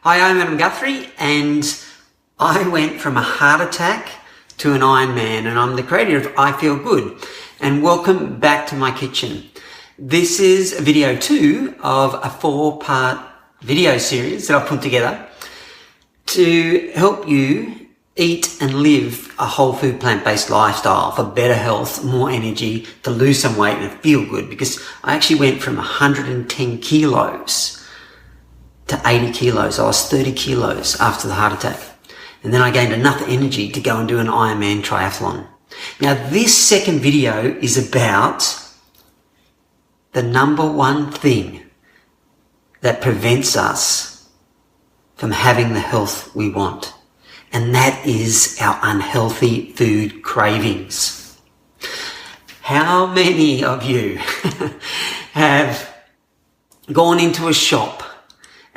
Hi, I'm Adam Guthrie, and I went from a heart attack to an Ironman, and I'm the creator of I Feel Good. And welcome back to my kitchen. This is video 2 of a 4-part video series that I've put together to help you eat and live a whole food plant-based lifestyle for better health, more energy, to lose some weight and feel good, because I actually went from 110 kilos to 80 kilos. I was 30 kilos after the heart attack. And then I gained enough energy to go and do an Ironman triathlon. Now, this second video is about the number one thing that prevents us from having the health we want. And that is our unhealthy food cravings. How many of you have gone into a shop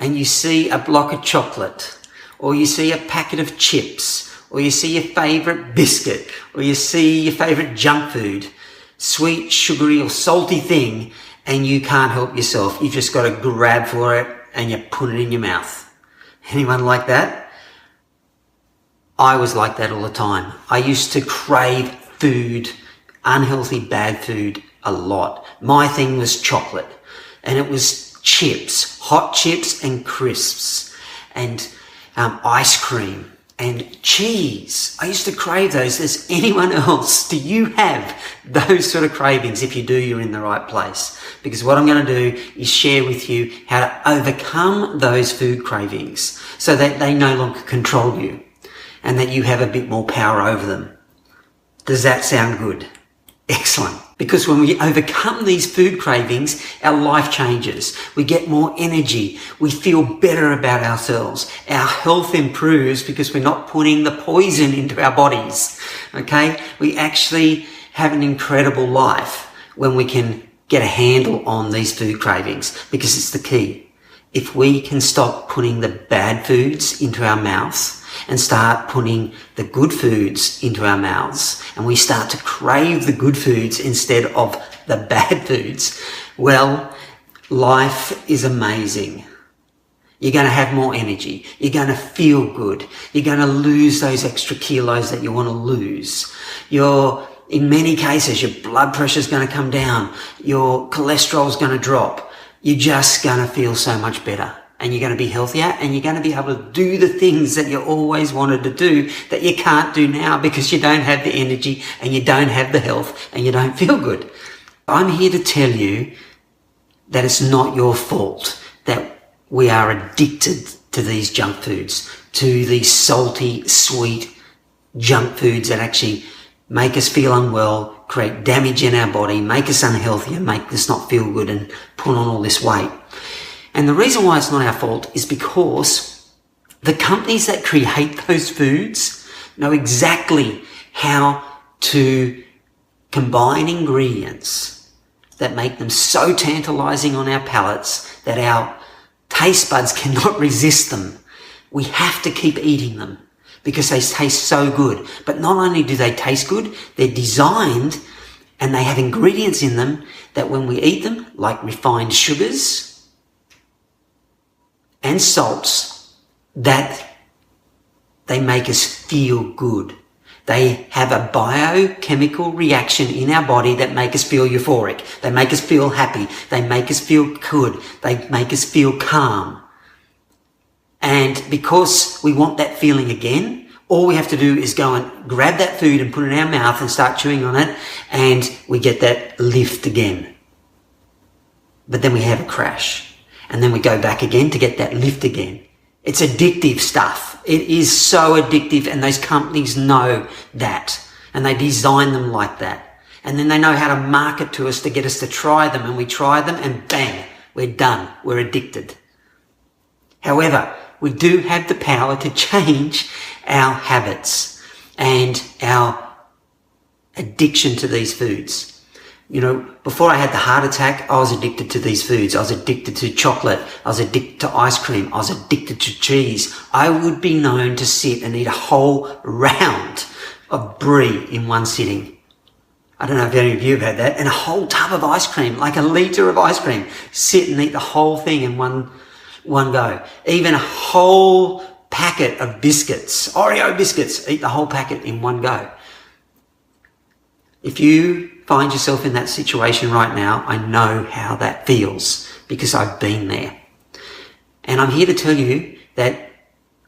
and you see a block of chocolate, or you see a packet of chips, or you see your favourite biscuit, or you see your favourite junk food, sweet, sugary or salty thing, and you can't help yourself? You've just got to grab for it and you put it in your mouth. Anyone like that? I was like that all the time. I used to crave food, unhealthy, bad food, a lot. My thing was chocolate, and it was chips, hot chips and crisps, and ice cream and cheese. I used to crave those. Does anyone else? Do you have those sort of cravings? If you do, you're in the right place, because what I'm going to do is share with you how to overcome those food cravings so that they no longer control you and that you have a bit more power over them. Does that sound good? Excellent. Because when we overcome these food cravings, our life changes. We get more energy. We feel better about ourselves. Our health improves because we're not putting the poison into our bodies. Okay? We actually have an incredible life when we can get a handle on these food cravings, because it's the key. If we can stop putting the bad foods into our mouths and start putting the good foods into our mouths, and we start to crave the good foods instead of the bad foods, well, life is amazing. You're going to have more energy. You're going to feel good. You're going to lose those extra kilos that you want to lose. In many cases, your blood pressure is going to come down. Your cholesterol is going to drop. You're just going to feel so much better. And you're going to be healthier, and you're going to be able to do the things that you always wanted to do that you can't do now because you don't have the energy and you don't have the health and you don't feel good. I'm here to tell you that it's not your fault that we are addicted to these junk foods, to these salty, sweet junk foods that actually make us feel unwell, create damage in our body, make us unhealthy, and make us not feel good and put on all this weight. And the reason why it's not our fault is because the companies that create those foods know exactly how to combine ingredients that make them so tantalizing on our palates that our taste buds cannot resist them. We have to keep eating them because they taste so good. But not only do they taste good, they're designed and they have ingredients in them that when we eat them, like refined sugars and salts, that they make us feel good. They have a biochemical reaction in our body that make us feel euphoric. They make us feel happy. They make us feel good. They make us feel calm. And because we want that feeling again, all we have to do is go and grab that food and put it in our mouth and start chewing on it, and we get that lift again. But then we have a crash. And then we go back again to get that lift again. It's addictive stuff. It is so addictive, and those companies know that. And they design them like that. And then they know how to market to us to get us to try them. And we try them and bang, we're done. We're addicted. However, we do have the power to change our habits and our addiction to these foods. You know, before I had the heart attack, I was addicted to these foods. I was addicted to chocolate. I was addicted to ice cream. I was addicted to cheese. I would be known to sit and eat a whole round of brie in one sitting. I don't know if any of you have had that. And a whole tub of ice cream, like a litre of ice cream. Sit and eat the whole thing in one one go. Even a whole packet of biscuits, Oreo biscuits, eat the whole packet in one go. If you find yourself in that situation right now, I know how that feels because I've been there. And I'm here to tell you that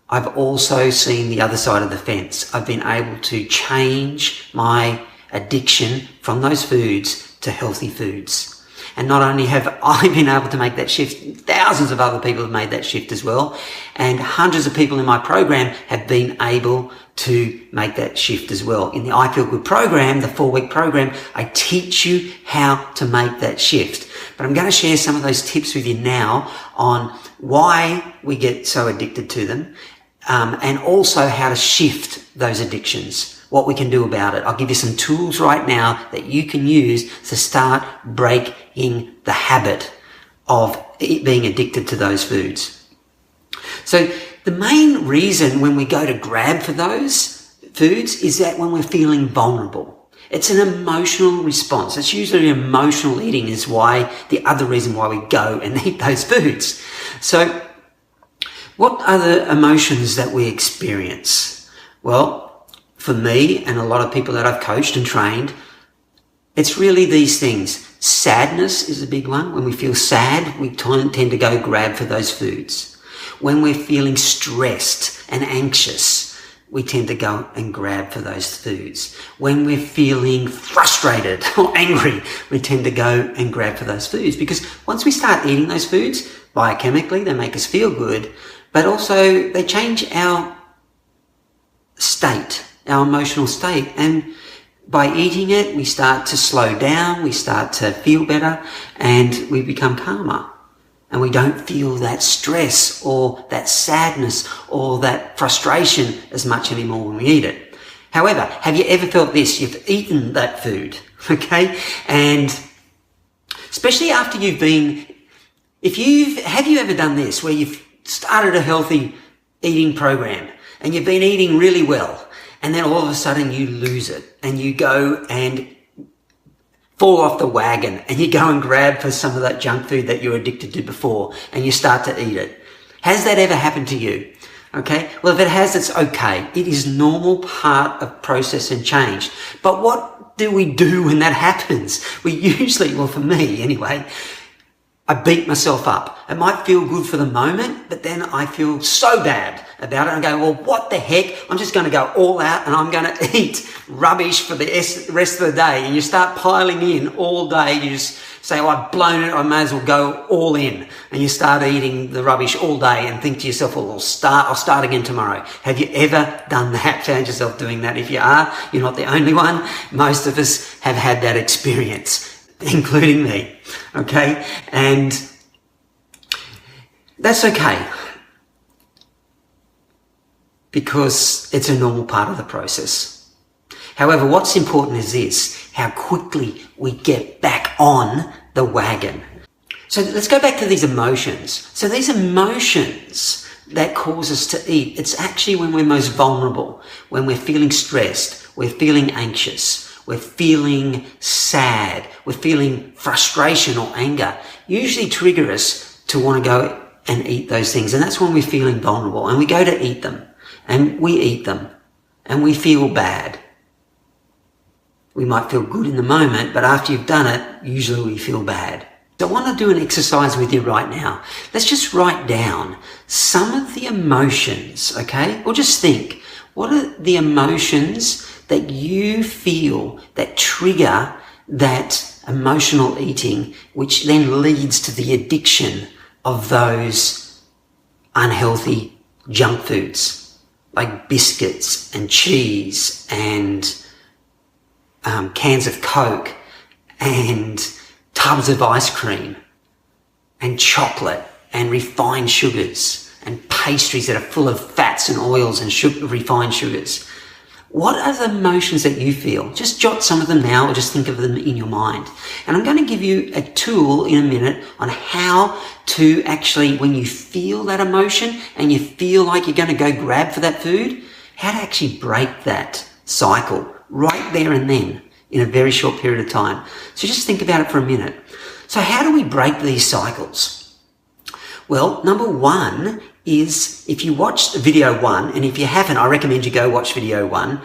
I've also seen the other side of the fence. I've been able to change my addiction from those foods to healthy foods. And not only have I been able to make that shift, thousands of other people have made that shift as well. And hundreds of people in my program have been able to make that shift as well. In the I Feel Good program, the 4-week program, I teach you how to make that shift. But I'm going to share some of those tips with you now on why we get so addicted to them, and also how to shift those addictions, what we can do about it. I'll give you some tools right now that you can use to start breaking the habit of being addicted to those foods. So the main reason when we go to grab for those foods is that when we're feeling vulnerable. It's an emotional response. It's usually emotional eating is why the other reason why we go and eat those foods. So what are the emotions that we experience? Well, for me and a lot of people that I've coached and trained, it's really these things. Sadness is a big one. When we feel sad, we tend to go grab for those foods. When we're feeling stressed and anxious, we tend to go and grab for those foods. When we're feeling frustrated or angry, we tend to go and grab for those foods. Because once we start eating those foods, biochemically, they make us feel good, but also they change our state, our emotional state. And by eating it, we start to slow down, we start to feel better, and we become calmer. And we don't feel that stress or that sadness or that frustration as much anymore when we eat it. However, have you ever felt this? You've eaten that food, okay? And especially after you've been, have you ever done this where you've started a healthy eating program and you've been eating really well, and then all of a sudden you lose it and you go and fall off the wagon and you go and grab for some of that junk food that you're addicted to before and you start to eat it? Has that ever happened to you? Okay, well, if it has, it's okay. It is normal part of process and change. But what do we do when that happens? We usually, well, for me anyway, I beat myself up. It might feel good for the moment, but then I feel so bad about it. I go, well, what the heck? I'm just going to go all out and I'm going to eat rubbish for the rest of the day. And you start piling in all day. You just say, oh, I've blown it. I may as well go all in. And you start eating the rubbish all day and think to yourself, well, I'll start again tomorrow. Have you ever done that? Found yourself doing that? If you are, you're not the only one. Most of us have had that experience, including me. Okay? And that's okay, because it's a normal part of the process. However, what's important is this, how quickly we get back on the wagon. So let's go back to these emotions. So these emotions that cause us to eat, it's actually when we're most vulnerable, when we're feeling stressed, we're feeling anxious, we're feeling sad, we're feeling frustration or anger, usually trigger us to want to go and eat those things. And that's when we're feeling vulnerable and we go to eat them and we eat them and we feel bad. We might feel good in the moment, but after you've done it, usually we feel bad. So I want to do an exercise with you right now. Let's just write down some of the emotions, okay? Or just think, what are the emotions that you feel that trigger that emotional eating, which then leads to the addiction of those unhealthy junk foods like biscuits and cheese and cans of Coke and tubs of ice cream and chocolate and refined sugars and pastries that are full of fats and oils and refined sugars. What are the emotions that you feel? Just jot some of them now or just think of them in your mind. And I'm going to give you a tool in a minute on how to actually, when you feel that emotion and you feel like you're going to go grab for that food, how to actually break that cycle right there and then in a very short period of time. So just think about it for a minute. So how do we break these cycles? Well, number one is, if you watched video one, and if you haven't, I recommend you go watch video one,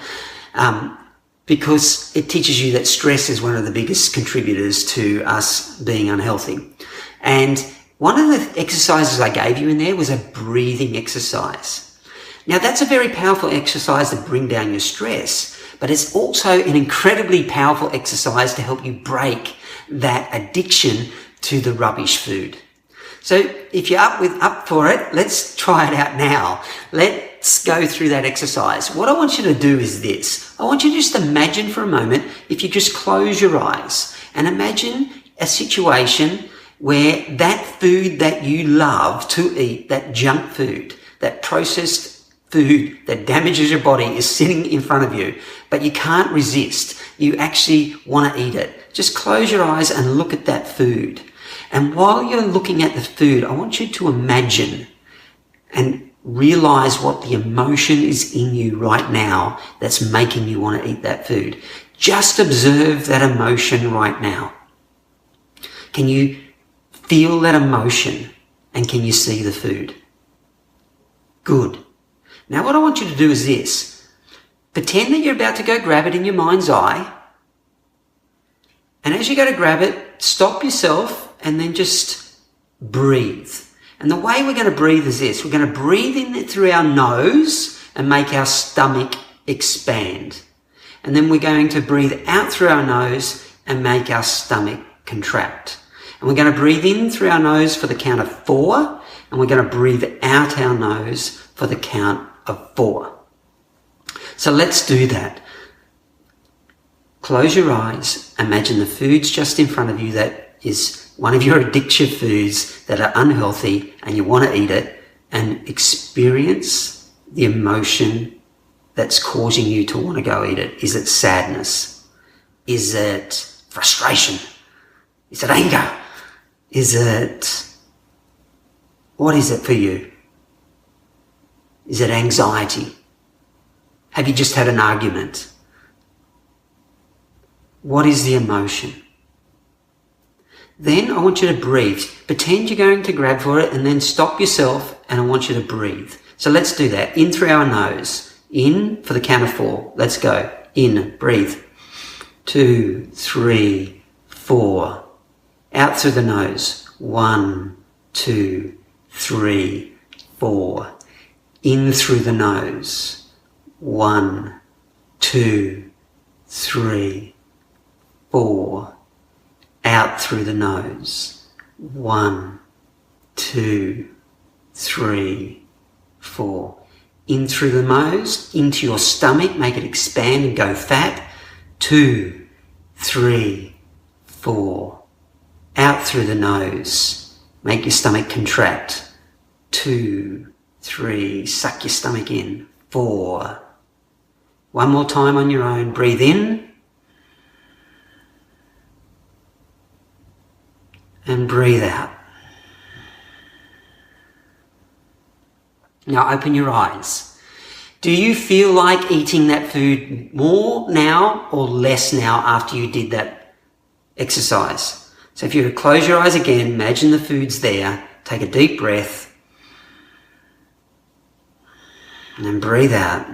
because it teaches you that stress is one of the biggest contributors to us being unhealthy. And one of the exercises I gave you in there was a breathing exercise. Now, that's a very powerful exercise to bring down your stress, but it's also an incredibly powerful exercise to help you break that addiction to the rubbish food. So if you're up for it, let's try it out now. Let's go through that exercise. What I want you to do is this. I want you to just imagine for a moment, if you just close your eyes and imagine a situation where that food that you love to eat, that junk food, that processed food that damages your body, is sitting in front of you, but you can't resist. You actually want to eat it. Just close your eyes and look at that food. And while you're looking at the food, I want you to imagine and realize what the emotion is in you right now that's making you want to eat that food. Just observe that emotion right now. Can you feel that emotion, and can you see the food? Good. Now what I want you to do is this. Pretend that you're about to go grab it in your mind's eye. And as you go to grab it, stop yourself and then just breathe. And the way we're going to breathe is this. We're going to breathe in through our nose and make our stomach expand. And then we're going to breathe out through our nose and make our stomach contract. And we're going to breathe in through our nose for the count of 4. And we're going to breathe out our nose for the count of 4. So let's do that. Close your eyes. Imagine the food's just in front of you that is one of your addictive foods that are unhealthy, and you want to eat it, and experience the emotion that's causing you to want to go eat it. Is it sadness? Is it frustration? Is it anger? What is it for you? Is it anxiety? Have you just had an argument? What is the emotion? Then I want you to breathe. Pretend you're going to grab for it and then stop yourself, and I want you to breathe. So let's do that. In through our nose. In for the count of 4. Let's go. In. Breathe. 2, 3, 4. Out through the nose. 1, 2, 3, 4. In through the nose. 1, 2, 3, 4. Out through the nose. 1, 2, 3, 4. In through the nose, into your stomach, make it expand and go fat. 2, 3, 4. Out through the nose, make your stomach contract. 2, 3, suck your stomach in. 4. One more time on your own. Breathe in. And breathe out. Now open your eyes. Do you feel like eating that food more now or less now after you did that exercise? So if you close your eyes again, imagine the food's there, take a deep breath, and then breathe out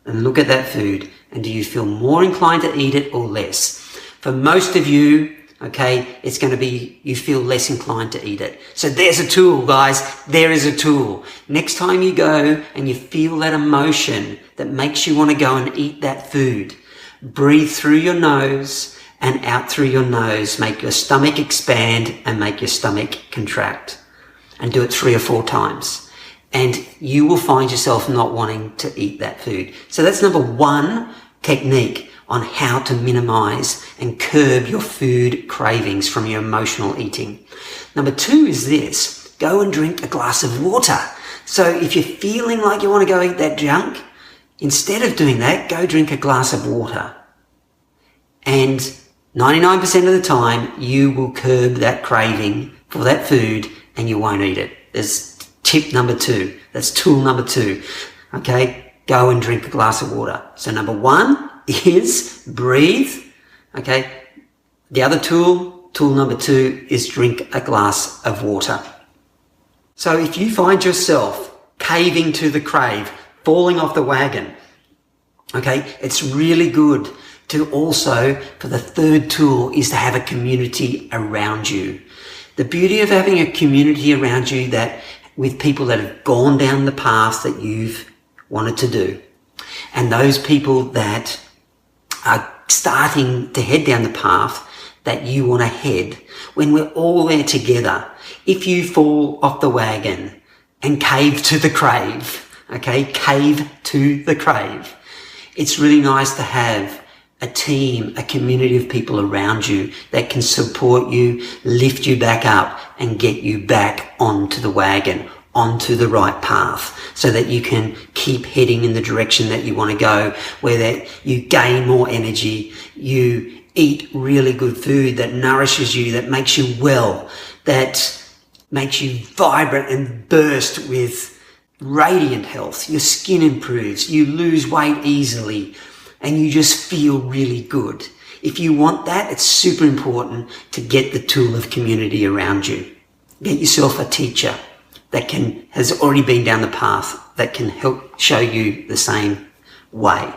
and look at that food. And do you feel more inclined to eat it or less? For most of you, okay, it's going to be, you feel less inclined to eat it. So there's a tool, guys. There is a tool. Next time you go and you feel that emotion that makes you want to go and eat that food, breathe through your nose and out through your nose. Make your stomach expand and make your stomach contract. And do it 3 or 4 times. And you will find yourself not wanting to eat that food. So that's number 1 technique on how to minimize and curb your food cravings from your emotional eating. Number 2 is this. Go and drink a glass of water. So if you're feeling like you want to go eat that junk, instead of doing that, go drink a glass of water. And 99% of the time, you will curb that craving for that food and you won't eat it. There's tip number 2. That's tool number 2. Okay? Go and drink a glass of water. So number 1 is breathe. Okay? The other tool number 2, is drink a glass of water. So if you find yourself caving to the crave, falling off the wagon, okay, it's really good to also, for the third tool, is to have a community around you. The beauty of having a community around you that with people that have gone down the path that you've wanted to do, and those people that are starting to head down the path that you want to head, when we're all there together, if you fall off the wagon and cave to the crave, okay, cave to the crave, it's really nice to have a team, a community of people around you that can support you, lift you back up and get you back onto the wagon, onto the right path, so that you can keep heading in the direction that you want to go, where that you gain more energy, you eat really good food that nourishes you, that makes you well, that makes you vibrant and burst with radiant health. Your skin improves, you lose weight easily, and you just feel really good. If you want that, it's super important to get the tool of community around you. Get yourself a teacher that has already been down the path, that can help show you the same way,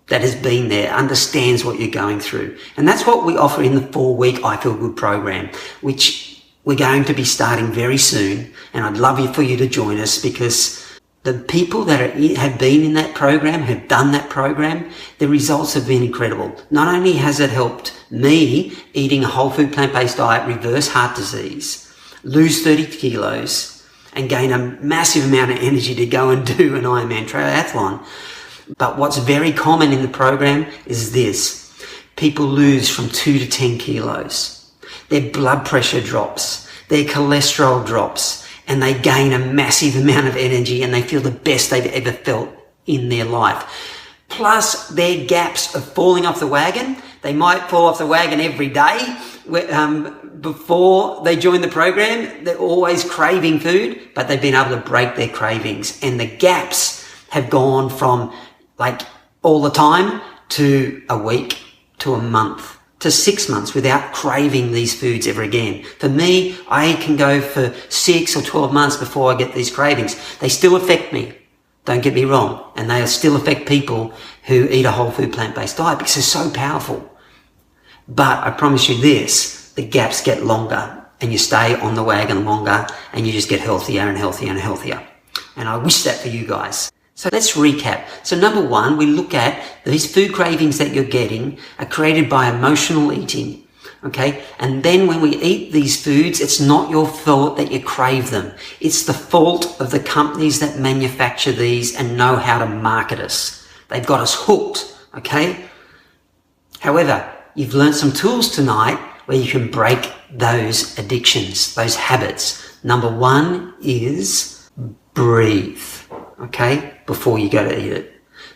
that has been there, understands what you're going through. And that's what we offer in the 4-week I Feel Good program, which we're going to be starting very soon. And I'd love for you to join us, because the people that have been in that program, have done that program, the results have been incredible. Not only has it helped me, eating a whole food plant-based diet, reverse heart disease, lose 30 kilos, and gain a massive amount of energy to go and do an Ironman triathlon. But what's very common in the program is this. People lose from 2 to 10 kilos. Their blood pressure drops, their cholesterol drops, and they gain a massive amount of energy, and they feel the best they've ever felt in their life. Plus their gaps of falling off the wagon. They might fall off the wagon every day. Before they join the program, they're always craving food, but they've been able to break their cravings, and the gaps have gone from like all the time to a week to a month to 6 months without craving these foods ever again. For me, I can go for 6 or 12 months before I get these cravings. They still affect me, don't get me wrong, and they still affect people who eat a whole food plant-based diet, because they're so powerful. But I promise you this, the gaps get longer, and you stay on the wagon longer, and you just get healthier and healthier and healthier. And I wish that for you guys. So let's recap. So number 1, we look at these food cravings that you're getting are created by emotional eating. Okay. And then when we eat these foods, it's not your fault that you crave them. It's the fault of the companies that manufacture these and know how to market us. They've got us hooked. Okay. However, you've learned some tools tonight where you can break those addictions, those habits. Number 1 is breathe. Okay, before you go to eat it.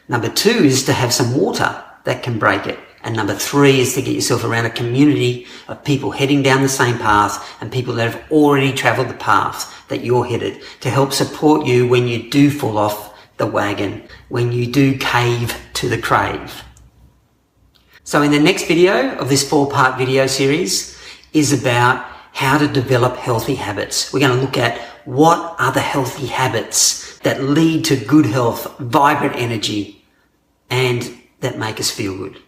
Number 2 is to have some water that can break it. And number 3 is to get yourself around a community of people heading down the same path, and people that have already traveled the path that you're headed, to help support you when you do fall off the wagon, when you do cave to the crave. So in the next video of this 4-part video series is about how to develop healthy habits. We're going to look at what are the healthy habits that lead to good health, vibrant energy, and that make us feel good.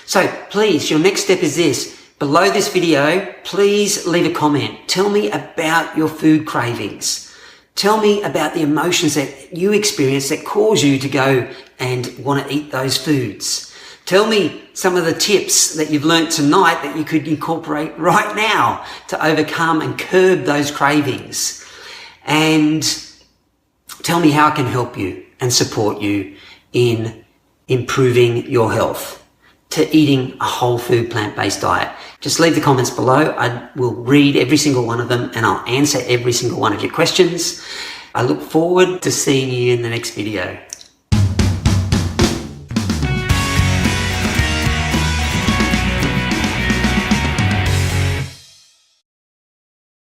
So please, your next step is this. Below this video, please leave a comment. Tell me about your food cravings. Tell me about the emotions that you experience that cause you to go and want to eat those foods. Tell me some of the tips that you've learned tonight that you could incorporate right now to overcome and curb those cravings. And tell me how I can help you and support you in improving your health to eating a whole food plant-based diet. Just leave the comments below. I will read every single one of them, and I'll answer every single one of your questions. I look forward to seeing you in the next video.